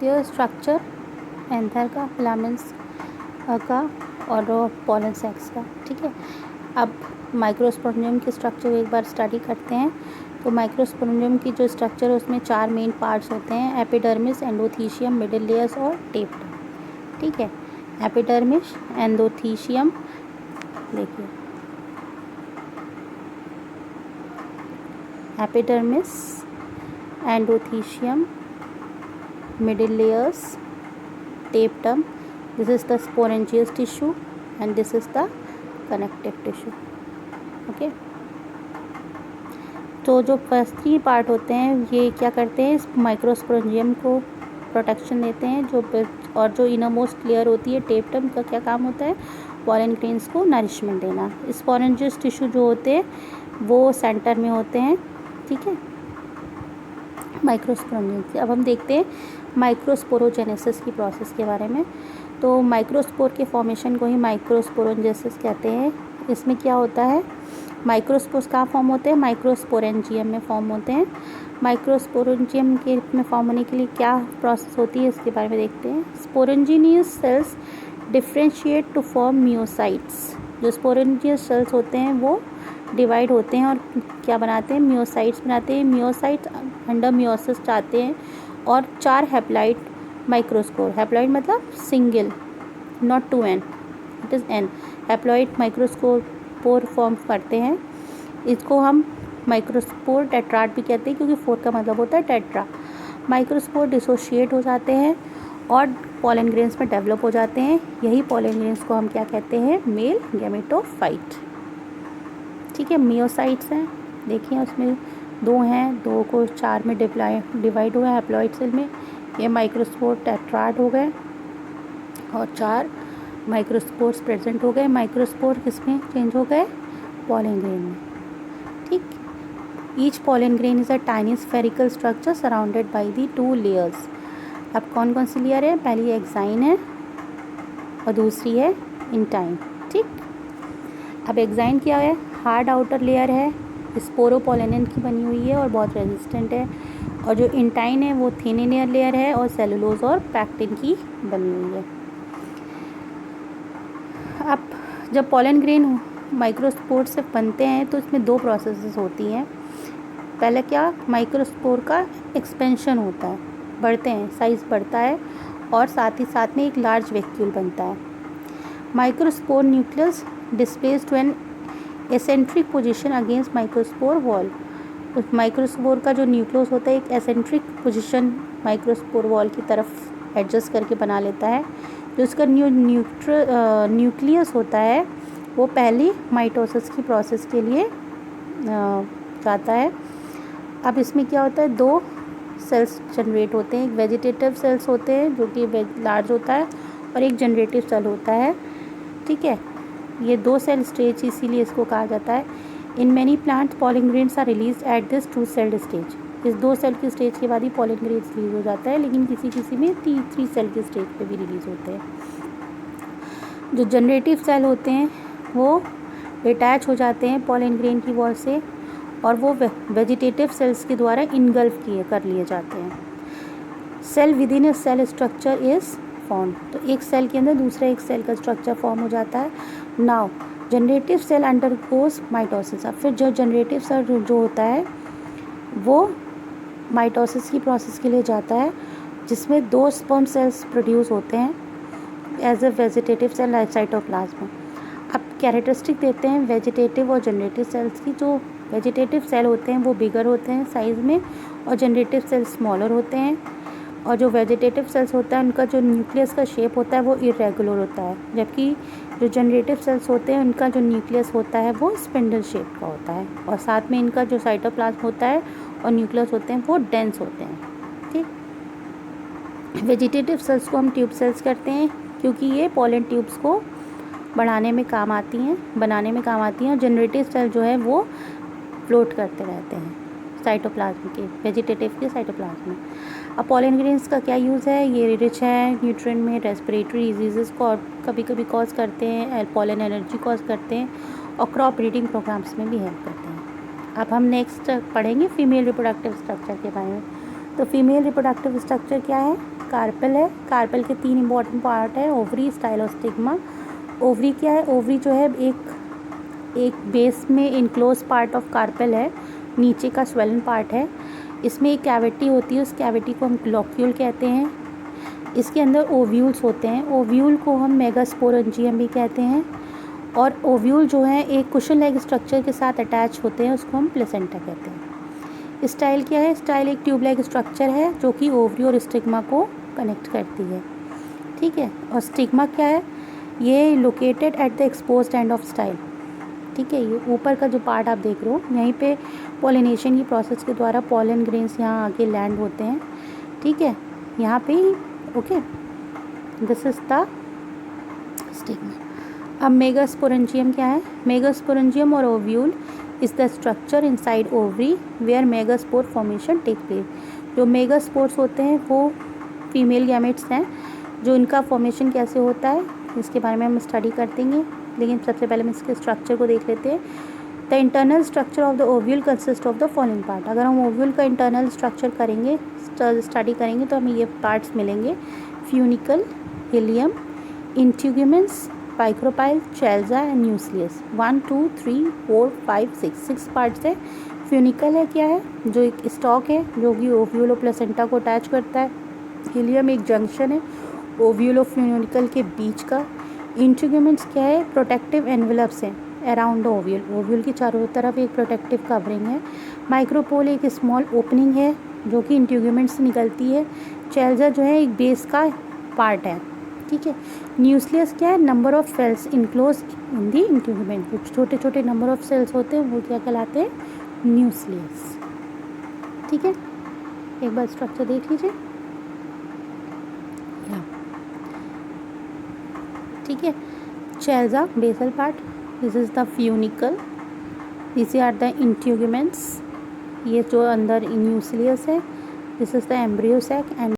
ये structure anther का, filaments का और पॉलन सेक्स का। ठीक है, अब माइक्रोस्पोरेंजियम के स्ट्रक्चर एक बार स्टडी करते हैं। तो माइक्रोस्पोरेंजियम की जो स्ट्रक्चर है उसमें 4 मेन पार्ट्स होते हैं, एपिडर्मिस, एंडोथीशियम, मिडिल लेयर्स और टेप्टम। ठीक है, एपिडर्मिस, एंडोथीशियम, देखिए epidermis, endothecium, middle layers, tapetum. This is the sporangious tissue and this is the connective tissue. Okay. तो जो फर्स्ट 3 पार्ट होते हैं ये क्या करते हैं, इस माइक्रोस्पोरेंजियम को प्रोटेक्शन देते हैं। और जो इनर मोस्ट लेयर होती है टेप्टम का क्या काम होता है, पॉलन ग्रेन्स को नरिशमेंट देना। स्पोरेंजियस टिश्यू जो होते हैं वो सेंटर में होते हैं। ठीक है, माइक्रोस्पोरेंजियम। अब हम देखते हैं माइक्रोस्पोरोजेनेसिस की प्रोसेस के बारे में। तो माइक्रोस्पोर के फॉर्मेशन को ही माइक्रोस्पोरोजेनेसिस कहते हैं। इसमें क्या होता है, माइक्रोस्पोर्स कहाँ फॉर्म होते हैं, माइक्रोस्पोरेंजियम में फॉर्म होते हैं। माइक्रोस्पोरेंजियम के में फॉर्म होने के लिए क्या प्रोसेस होती है इसके बारे में देखते हैं। Sporogenous cells differentiate to form meiocytes. जो स्पोरेंजियस सेल्स होते हैं वो डिवाइड होते हैं और क्या बनाते हैं, मियोसाइट्स बनाते हैं। मियोसाइट्स अंडर मियोसिस चाहते हैं और 4 हैप्लॉइड माइक्रोस्पोर, हैप्लॉइड मतलब single, not 2n, it is n, haploid microspore form करते हैं। इसको हम माइक्रोस्पोर टेट्राड भी कहते हैं क्योंकि 4 का मतलब होता है टेट्रा। माइक्रोस्पोर डिसोशिएट हो जाते हैं और पॉलन ग्रेन्स में डेवलप हो जाते हैं। यही पॉलन ग्रेन्स को हम क्या कहते हैं, मेल गैमेटोफाइट। ठीक है, मियोसाइट्स हैं, देखिए उसमें 2 हैं, 2 को 4 में डिवाइड हुआ है हैप्लॉइड सेल में। ये माइक्रोस्पोर टेट्राड हो गए और 4 माइक्रोस्पोर्स प्रेजेंट हो गए। माइक्रोस्पोर किसमें चेंज हो गए, पॉलन ग्रेन में। ठीक, each pollen grain is a tiny spherical structure surrounded by the 2 layers. अब कौन कौन सी लेयर है, पहली एक्साइन है और दूसरी है इंटाइन। ठीक, अब एक्साइन क्या है, हार्ड आउटर लेयर है, स्पोरोपोलेनिन की बनी हुई है और बहुत रेजिस्टेंट है। और जो इंटाइन है वो थिन इनर लेयर है और सेलुलोज और पैक्टिन की बनी हुई है। अब जब पॉलन ग्रेन माइक्रोस्पोर से बनते हैं तो इसमें 2 प्रोसेसेस होती हैं। पहले क्या, माइक्रोस्पोर का एक्सपेंशन होता है, बढ़ते हैं, साइज़ बढ़ता है और साथ में एक लार्ज वैक्यूल बनता है। Microspore nucleus displace to an eccentric position against microspore wall. उस माइक्रोस्पोर का जो न्यूक्लियस होता है एक एसेंट्रिक पोजीशन माइक्रोस्पोर वॉल की तरफ एडजस्ट करके बना लेता है। जो उसका न्यूक्लियस होता है वो पहली माइटोसिस की प्रोसेस के लिए जाता है। अब इसमें क्या होता है, 2 सेल्स जनरेट होते हैं, एक वेजिटेटिव सेल्स होते हैं जो कि लार्ज होता है और एक जनरेटिव सेल होता है। ठीक है, ये 2 सेल स्टेज इसीलिए इसको कहा जाता है। In many plants pollen grains are release at this 2 celled stage. इस 2 सेल की स्टेज के बाद ही पॉलन ग्रेन्स रिलीज हो जाता है, लेकिन किसी में 3 सेल की स्टेज पे भी रिलीज होते हैं। जो जनरेटिव सेल होते हैं वो अटैच हो जाते हैं पॉलन ग्रेन की वॉल से और वो वेजिटेटिव सेल्स के द्वारा इनगल्फ कर लिए जाते हैं। Cell within a cell structure is form. तो एक सेल के अंदर दूसरा एक सेल का स्ट्रक्चर फॉर्म हो जाता है। Now generative cell undergoes mitosis. अब फिर जो जनरेटिव सेल जो होता है वो माइटोसिस की प्रोसेस के लिए जाता है, जिसमें 2 स्पर्म सेल्स प्रोड्यूस होते हैं as a vegetative cell cytoplasm. अब कैरेक्टरिस्टिक देते हैं वेजिटेटिव और जनरेटिव सेल्स की। जो वेजिटेटिव सेल होते हैं वो बिगर होते हैं साइज़ में और जनरेटिव सेल स्मॉलर होते हैं। और जो वेजिटेटिव सेल्स होता है उनका जो न्यूक्लियस का शेप होता है वो इरेगुलर होता है, जबकि जो जनरेटिव सेल्स होते हैं उनका जो न्यूक्लियस होता है वो स्पिंडल शेप का होता है और साथ में इनका जो साइटोप्लाज्म होता है और न्यूक्लियस होते हैं वो डेंस होते हैं। ठीक, वेजिटेटिव सेल्स को हम ट्यूब सेल्स करते हैं क्योंकि ये पॉलन ट्यूब्स को बनाने में काम आती हैं और जनरेटिव सेल जो है वो फ्लोट करते रहते हैं साइटोप्लाज्म के, वेजिटेटिव के साइटोप्लाज्म में। अब पॉलन ग्रेन्स का क्या यूज़ है, ये रिच है न्यूट्रिएंट में, रेस्पिरेटरी डिजीज़ को और कभी कभी कॉज करते हैं, पॉलन एलर्जी कॉज करते हैं और क्रॉप ब्रीडिंग प्रोग्राम्स में भी हेल्प करते हैं। अब हम नेक्स्ट पढ़ेंगे फीमेल रिप्रोडक्टिव स्ट्रक्चर के बारे में। तो फीमेल रिप्रोडक्टिव स्ट्रक्चर क्या है, कार्पेल है। कार्पेल के 3 इंपॉर्टेंट पार्ट है, ओवरी, स्टाइल और स्टिग्मा। ओवरी क्या है? ओवरी जो है एक बेस में इनक्लोज पार्ट ऑफ कार्पेल है, नीचे का स्वेलन पार्ट है। इसमें एक कैविटी होती है, उस कैविटी को हम ग्लोक्यूल कहते हैं। इसके अंदर ओव्यूल्स होते हैं, ओव्यूल को हम मेगास्पोरेंजियम भी कहते हैं। और ओव्यूल जो है एक कुशन लाइक स्ट्रक्चर के साथ अटैच होते हैं, उसको हम प्लेसेंटा कहते हैं। स्टाइल क्या है? स्टाइल एक ट्यूब लाइक स्ट्रक्चर है जो कि ओवरी और स्टिग्मा को कनेक्ट करती है, ठीक है। और स्टिग्मा क्या है? ये located at the exposed end of style, ठीक है। ये ऊपर का जो पार्ट आप देख रहे हो, यहीं पे पॉलिनेशन की प्रोसेस के द्वारा पॉलन ग्रेन्स यहाँ आके लैंड होते हैं, ठीक है, यहाँ पे ही, okay. This is the stigma. अब मेगास्पोरेंजियम क्या है? मेगास्पोरेंजियम और ovule is the structure inside ovary where megaspore formation take place. जो मेगास्पोर्स होते हैं वो फीमेल गैमेट्स हैं, जो इनका फॉर्मेशन कैसे होता है इसके बारे में हम स्टडी करते हैं, लेकिन सबसे पहले हम इसके स्ट्रक्चर को देख लेते हैं। The internal structure of the ovule consist of the following part. अगर हम ओव्यूल का इंटरनल स्ट्रक्चर करेंगे, स्टडी करेंगे, तो हमें ये पार्ट्स मिलेंगे: funicle, hilum, integuments, micropyle, chalaza and nucleus. 1 2 3 4 5 6 parts है। फ्यूनिकल है क्या है? जो एक स्टॉक है जो कि ओव्यूल और प्लेसेंटा को अटैच करता है। हिलियम एक जंक्शन है ओव्यूल और फ्यूनिकल के बीच का। इंट्यूगमेंट्स क्या है? प्रोटेक्टिव एनवेलप्स हैं अराउंड द ओव्यूल, ओव्यूल की चारों तरफ एक प्रोटेक्टिव कवरिंग है। माइक्रोपोल एक स्मॉल ओपनिंग है जो कि इंट्यूगमेंट से निकलती है। चेल्जा जो है एक बेस का पार्ट है, ठीक है। न्यूक्लियस क्या है? Number of cells enclose in the integument. छोटे छोटे नंबर ऑफ सेल्स होते हैं वो क्या कहलाते हैं? न्यूक्लियस, ठीक है। एक बार स्ट्रक्चर देख लीजिए, ठीक है। Chalaza basal part, this is the funicle, this are the integuments, ये जो अंदर न्यूक्लियस है, this is the embryo sac and